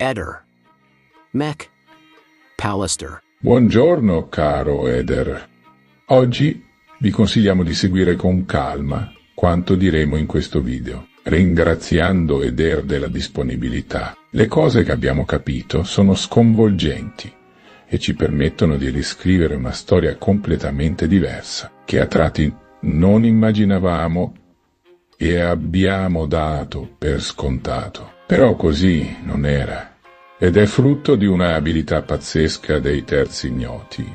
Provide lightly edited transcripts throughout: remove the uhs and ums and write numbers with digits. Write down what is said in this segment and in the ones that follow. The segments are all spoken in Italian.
Eder. Mac. Pallister. Buongiorno, caro Eder. Oggi vi consigliamo di seguire con calma quanto diremo in questo video, ringraziando Eder della disponibilità. Le cose che abbiamo capito sono sconvolgenti e ci permettono di riscrivere una storia completamente diversa, che a tratti non immaginavamo e abbiamo dato per scontato. Però così non era, ed è frutto di una abilità pazzesca dei terzi ignoti,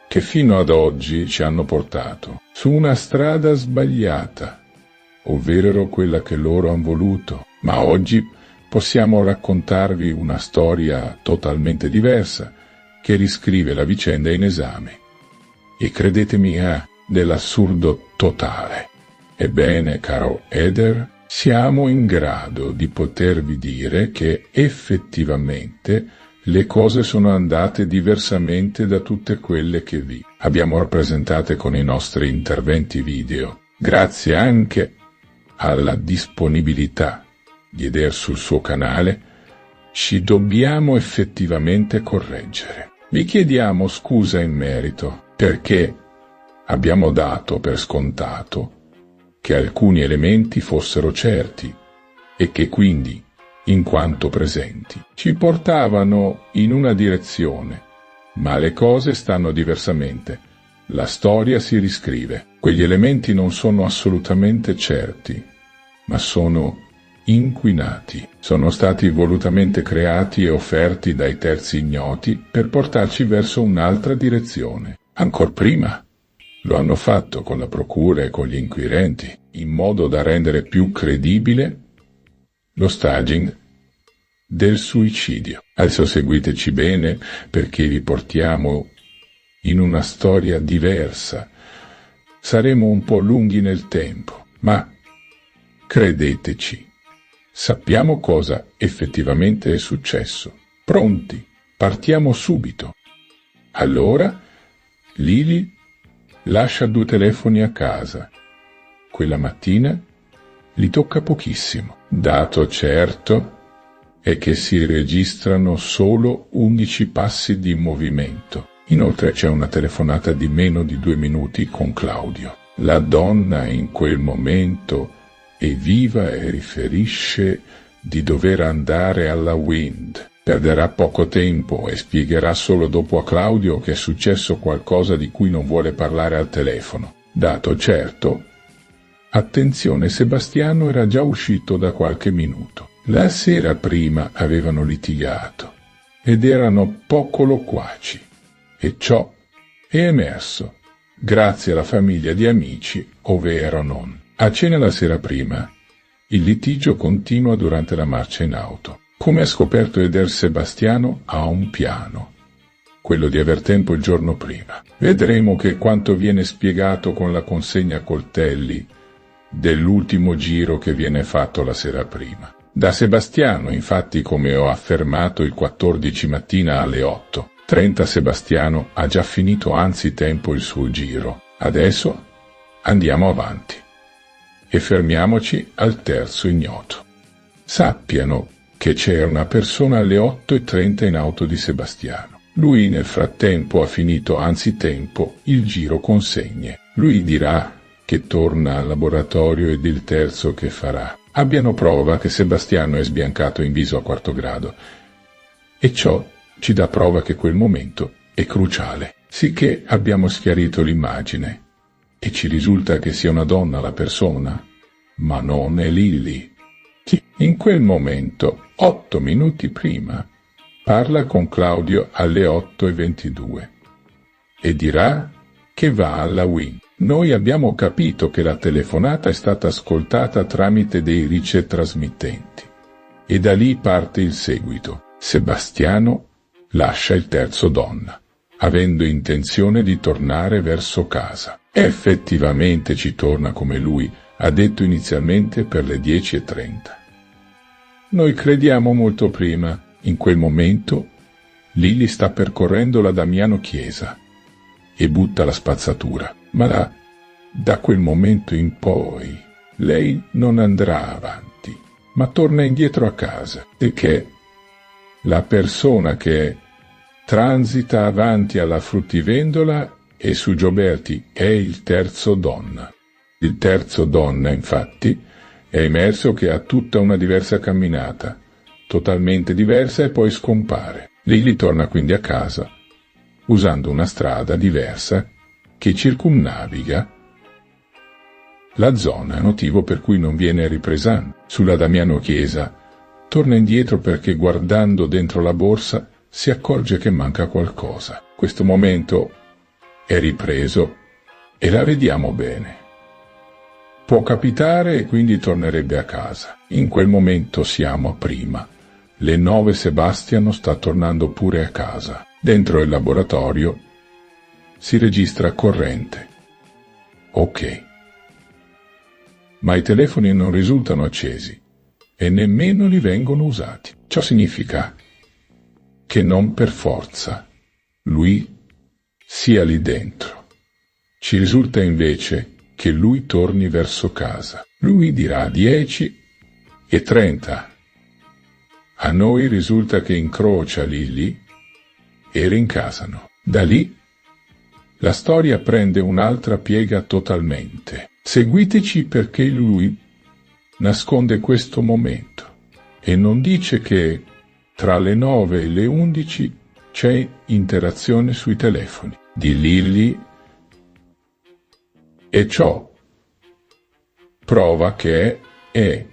che fino ad oggi ci hanno portato su una strada sbagliata, ovvero quella che loro han voluto, ma oggi possiamo raccontarvi una storia totalmente diversa, che riscrive la vicenda in esame, e credetemi ha dell'assurdo totale. Ebbene, caro Eder, siamo in grado di potervi dire che effettivamente le cose sono andate diversamente da tutte quelle che vi abbiamo rappresentate con i nostri interventi video, grazie anche alla disponibilità di Eder sul suo canale. Ci dobbiamo effettivamente correggere. Vi chiediamo scusa in merito, perché abbiamo dato per scontato che alcuni elementi fossero certi e che quindi, in quanto presenti, ci portavano in una direzione, ma le cose stanno diversamente. La storia si riscrive. Quegli elementi non sono assolutamente certi, ma sono inquinati. Sono stati volutamente creati e offerti dai terzi ignoti per portarci verso un'altra direzione. Ancor prima lo hanno fatto con la procura e con gli inquirenti, in modo da rendere più credibile lo staging del suicidio. Adesso seguiteci bene, perché vi portiamo in una storia diversa. Saremo un po' lunghi nel tempo, ma credeteci, sappiamo cosa effettivamente è successo. Pronti? Partiamo subito. Allora, Lily lascia 2 telefoni a casa. Quella mattina li tocca pochissimo. Dato certo è che si registrano solo 11 passi di movimento. Inoltre c'è una telefonata di meno di 2 minuti con Claudio. La donna in quel momento è viva e riferisce di dover andare alla Wind. Perderà poco tempo e spiegherà solo dopo a Claudio che è successo qualcosa di cui non vuole parlare al telefono. Dato certo, attenzione, Sebastiano era già uscito da qualche minuto. La sera prima avevano litigato ed erano poco loquaci, e ciò è emerso grazie alla famiglia di amici, ovvero non. A cena la sera prima, il litigio continua durante la marcia in auto. Come ha scoperto Eder, Sebastiano ha un piano, quello di aver tempo il giorno prima. Vedremo che quanto viene spiegato con la consegna a coltelli dell'ultimo giro che viene fatto la sera prima. Da Sebastiano, infatti, come ho affermato il 14 mattina alle 8:30, Sebastiano ha già finito anzitempo il suo giro. Adesso andiamo avanti e fermiamoci al terzo ignoto. Sappiano che c'era una persona alle 8:30 in auto di Sebastiano. Lui nel frattempo ha finito anzitempo il giro consegne. Lui dirà che torna al laboratorio ed il terzo che farà. Abbiano prova che Sebastiano è sbiancato in viso a quarto grado, e ciò ci dà prova che quel momento è cruciale, sicché abbiamo schiarito l'immagine, e ci risulta che sia una donna la persona, ma non è Lily. In quel momento, 8 minuti prima, parla con Claudio alle 8:22 e dirà che va alla Wind. Noi abbiamo capito che la telefonata è stata ascoltata tramite dei ricetrasmittenti, e da lì parte il seguito. Sebastiano lascia il terzo donna, avendo intenzione di tornare verso casa. Effettivamente ci torna come lui ha detto inizialmente per le 10:30. Noi crediamo molto prima. In quel momento Lily sta percorrendo la Damiano Chiesa e butta la spazzatura, ma da quel momento in poi lei non andrà avanti, ma torna indietro a casa, e che la persona che transita avanti alla fruttivendola e su Gioberti è il terzo donna. Il terzo donna, infatti, è emerso che ha tutta una diversa camminata, totalmente diversa, e poi scompare. Lily torna quindi a casa, usando una strada diversa che circumnaviga la zona, motivo per cui non viene ripresa. Sulla Damiano Chiesa torna indietro perché guardando dentro la borsa si accorge che manca qualcosa. Questo momento è ripreso e la vediamo bene. Può capitare e quindi tornerebbe a casa. In quel momento siamo a prima. Le 9 Sebastiano sta tornando pure a casa. Dentro il laboratorio si registra corrente. Ok. Ma i telefoni non risultano accesi e nemmeno li vengono usati. Ciò significa che non per forza lui sia lì dentro. Ci risulta invece che lui torni verso casa. Lui dirà 10:30. A noi risulta che incrocia Lily e rincasano. Da lì la storia prende un'altra piega totalmente. Seguiteci perché lui nasconde questo momento e non dice che tra le 9 e le 11 c'è interazione sui telefoni di Lily, e ciò prova che è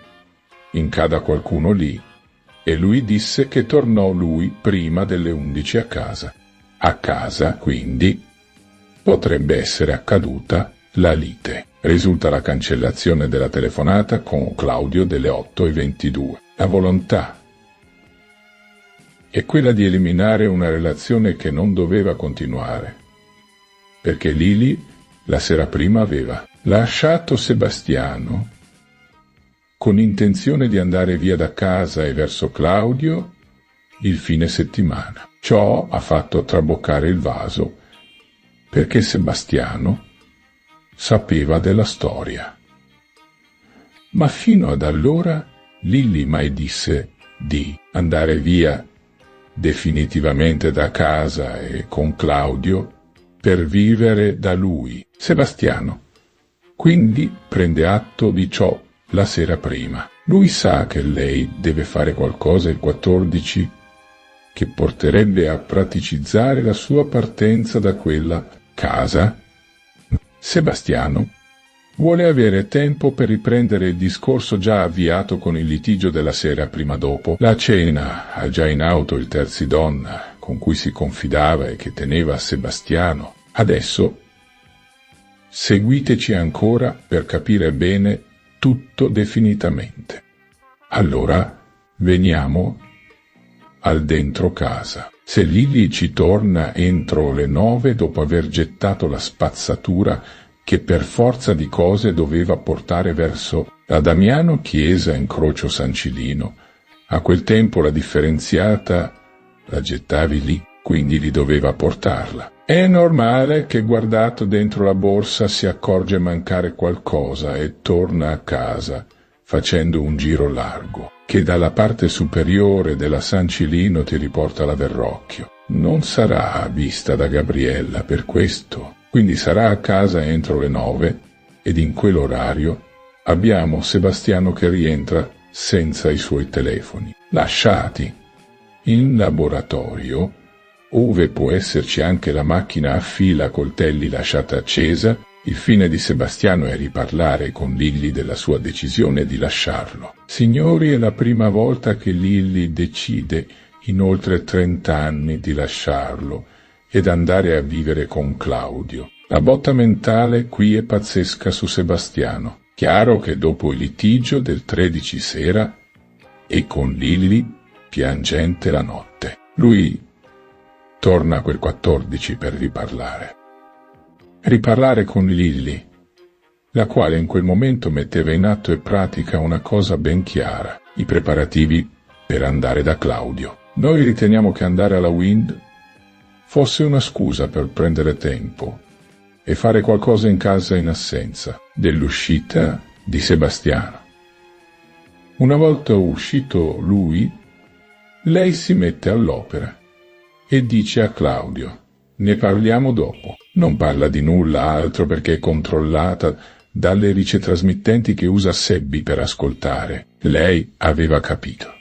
in casa qualcuno lì, e lui disse che tornò lui prima delle 11 a casa. A casa, quindi, potrebbe essere accaduta la lite. Risulta la cancellazione della telefonata con Claudio delle 8:22. La volontà è quella di eliminare una relazione che non doveva continuare, perché Lily la sera prima aveva lasciato Sebastiano con intenzione di andare via da casa e verso Claudio il fine settimana. Ciò ha fatto traboccare il vaso perché Sebastiano sapeva della storia. Ma fino ad allora Lily mai disse di andare via definitivamente da casa e con Claudio per vivere da lui. Sebastiano quindi prende atto di ciò la sera prima. Lui sa che lei deve fare qualcosa il 14 che porterebbe a praticizzare la sua partenza da quella casa. Sebastiano vuole avere tempo per riprendere il discorso già avviato con il litigio della sera prima. Dopo la cena ha già in auto il terzidonna con cui si confidava e che teneva a Sebastiano. Adesso seguiteci ancora per capire bene tutto definitivamente. Allora veniamo al dentro casa. Se Lily ci torna entro le 9 dopo aver gettato la spazzatura che per forza di cose doveva portare verso la Damiano Chiesa incrocio San Cilino, a quel tempo la differenziata la gettavi lì, quindi li doveva portarla. È normale che guardato dentro la borsa si accorge mancare qualcosa e torna a casa facendo un giro largo, che dalla parte superiore della San Cilino ti riporta la Verrocchio. Non sarà vista da Gabriella per questo, quindi sarà a casa entro le 9, ed in quell'orario abbiamo Sebastiano che rientra senza i suoi telefoni, lasciati in laboratorio, ove può esserci anche la macchina a fila coltelli lasciata accesa. Il fine di Sebastiano è riparlare con Lily della sua decisione di lasciarlo. Signori, è la prima volta che Lily decide in oltre 30 anni di lasciarlo ed andare a vivere con Claudio. La botta mentale qui è pazzesca su Sebastiano. Chiaro che dopo il litigio del 13 sera e con Lily piangente la notte, lui torna quel 14 per riparlare con Lily, la quale in quel momento metteva in atto e pratica una cosa ben chiara: i preparativi per andare da Claudio. Noi riteniamo che andare alla Wind fosse una scusa per prendere tempo e fare qualcosa in casa in assenza dell'uscita di Sebastiano. Una volta uscito lui, lei si mette all'opera e dice a Claudio: ne parliamo dopo. Non parla di nulla altro perché è controllata dalle ricetrasmittenti che usa Sebbi per ascoltare. Lei aveva capito.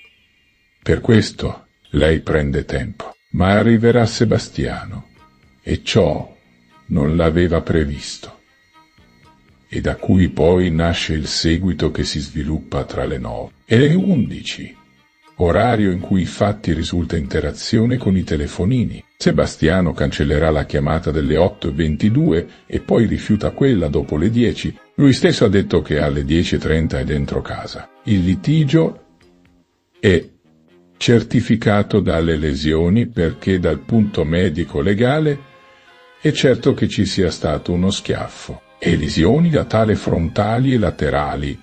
Per questo lei prende tempo. Ma arriverà Sebastiano e ciò non l'aveva previsto. E da cui poi nasce il seguito che si sviluppa tra le 9 e le 11. Orario in cui infatti risulta interazione con i telefonini. Sebastiano cancellerà la chiamata delle 8:22 e poi rifiuta quella dopo le 10. Lui stesso ha detto che alle 10:30 è dentro casa. Il litigio è certificato dalle lesioni perché dal punto medico legale è certo che ci sia stato uno schiaffo e lesioni da tale frontali e laterali,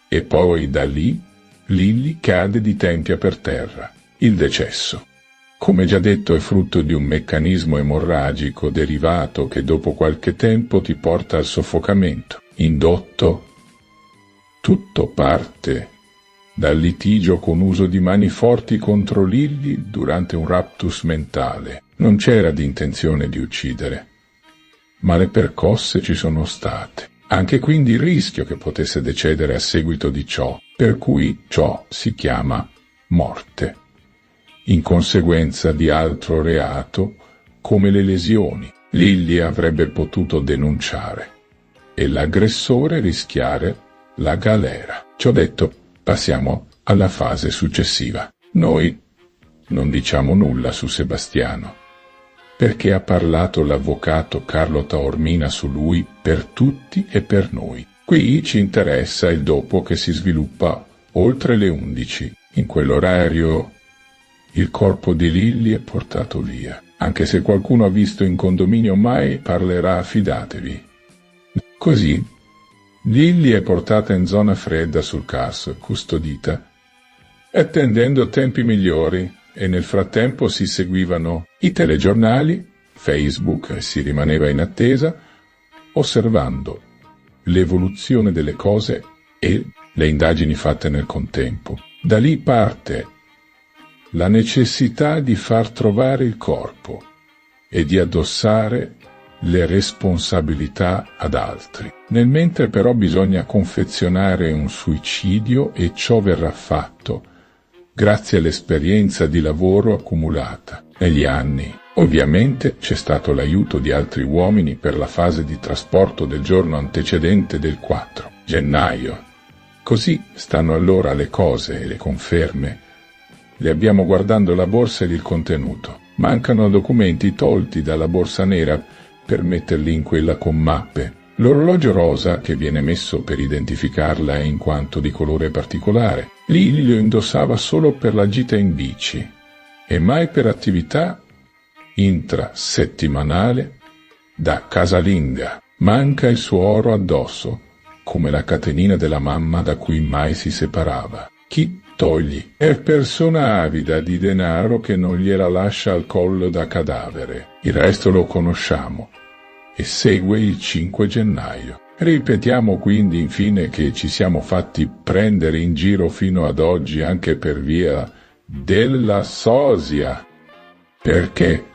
e poi da lì Lilli cade di tempia per terra. Il decesso, come già detto, è frutto di un meccanismo emorragico derivato che dopo qualche tempo ti porta al soffocamento indotto. Tutto parte dal litigio con uso di mani forti contro Lilli durante un raptus mentale. Non c'era di intenzione di uccidere, ma le percosse ci sono state. Anche quindi il rischio che potesse decedere a seguito di ciò, per cui ciò si chiama morte, in conseguenza di altro reato come le lesioni. Lilli avrebbe potuto denunciare e l'aggressore rischiare la galera. Ciò detto, passiamo alla fase successiva. Noi non diciamo nulla su Sebastiano, perché ha parlato l'avvocato Carlo Taormina su lui per tutti e per noi. Qui ci interessa il dopo che si sviluppa oltre le 11. In quell'orario il corpo di Lilli è portato via. Anche se qualcuno ha visto in condominio mai parlerà, fidatevi. Così Lilli è portata in zona fredda sul Carso, custodita, attendendo tempi migliori, e nel frattempo si seguivano i telegiornali, Facebook, e si rimaneva in attesa, osservando l'evoluzione delle cose e le indagini fatte nel contempo. Da lì parte la necessità di far trovare il corpo e di addossare le responsabilità ad altri. Nel mentre però bisogna confezionare un suicidio, e ciò verrà fatto grazie all'esperienza di lavoro accumulata negli anni. Ovviamente c'è stato l'aiuto di altri uomini per la fase di trasporto del giorno antecedente del 4 gennaio. Così stanno allora le cose, e le conferme le abbiamo guardando la borsa ed il contenuto. Mancano documenti tolti dalla borsa nera per metterli in quella con mappe. L'orologio rosa che viene messo per identificarla è in quanto di colore particolare. Lilli lo indossava solo per la gita in bici e mai per attività intrasettimanale da casalinga. Manca il suo oro addosso, come la catenina della mamma da cui mai si separava. Chi togli è persona avida di denaro che non gliela lascia al collo da cadavere. Il resto lo conosciamo e segue il 5 gennaio. Ripetiamo quindi infine che ci siamo fatti prendere in giro fino ad oggi anche per via della sosia. Perché,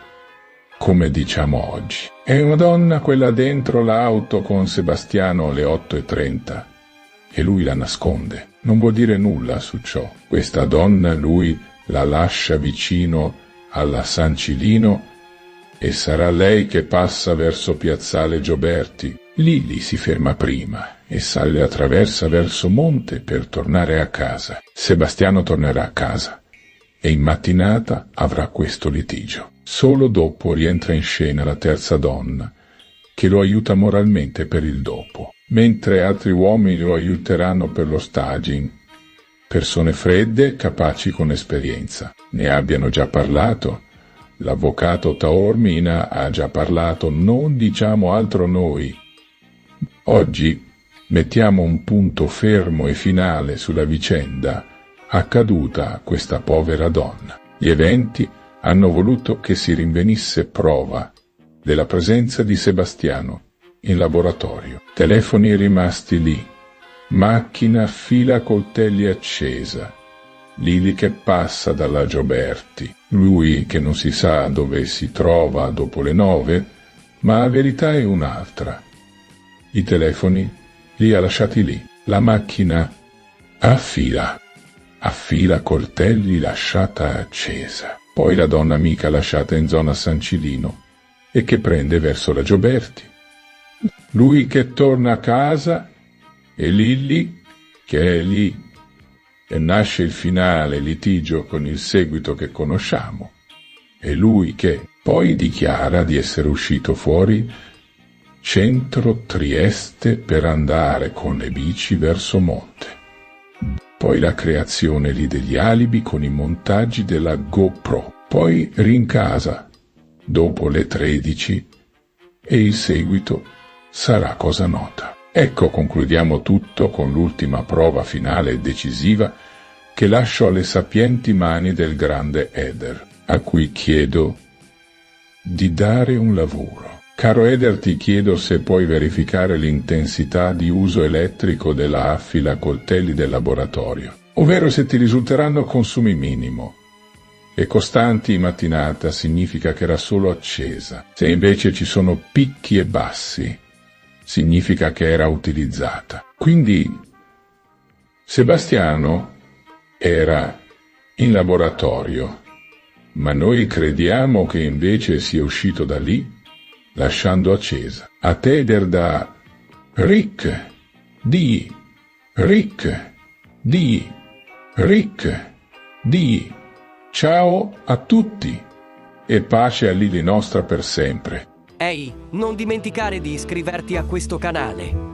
come diciamo oggi, è una donna quella dentro l'auto con Sebastiano alle 8:30 e lui la nasconde. Non vuol dire nulla su ciò. Questa donna lui la lascia vicino alla San Cilino e sarà lei che passa verso Piazzale Gioberti. Lilli si ferma prima e sale la traversa verso monte per tornare a casa. Sebastiano tornerà a casa e in mattinata avrà questo litigio. Solo dopo rientra in scena la terza donna, che lo aiuta moralmente per il dopo, mentre altri uomini lo aiuteranno per lo staging. Persone fredde, capaci con esperienza. Ne abbiano già parlato. L'avvocato Taormina ha già parlato, non diciamo altro noi. Oggi mettiamo un punto fermo e finale sulla vicenda accaduta a questa povera donna. Gli eventi hanno voluto che si rinvenisse prova della presenza di Sebastiano in laboratorio. Telefoni rimasti lì, macchina a fila coltelli accesa, Lily che passa dalla Gioberti, lui che non si sa dove si trova dopo le 9, ma la verità è un'altra. I telefoni li ha lasciati lì, la macchina affila coltelli lasciata accesa, poi la donna amica lasciata in zona San Cilino e che prende verso la Gioberti. Lui che torna a casa e Lily che è lì e nasce il finale litigio con il seguito che conosciamo. E lui che poi dichiara di essere uscito fuori centro Trieste per andare con le bici verso monte. Poi la creazione lì degli alibi con i montaggi della GoPro. Poi rincasa dopo le 13 e il seguito sarà cosa nota. Ecco, concludiamo tutto con l'ultima prova finale e decisiva che lascio alle sapienti mani del grande Eder, a cui chiedo di dare un lavoro. Caro Eder, ti chiedo se puoi verificare l'intensità di uso elettrico della affila coltelli del laboratorio, ovvero se ti risulteranno consumi minimo e costanti in mattinata significa che era solo accesa, se invece ci sono picchi e bassi significa che era utilizzata. Quindi Sebastiano era in laboratorio, ma noi crediamo che invece sia uscito da lì lasciando accesa. A te Eder da Rick, ciao a tutti e pace a Lily nostra per sempre. Ehi, non dimenticare di iscriverti a questo canale.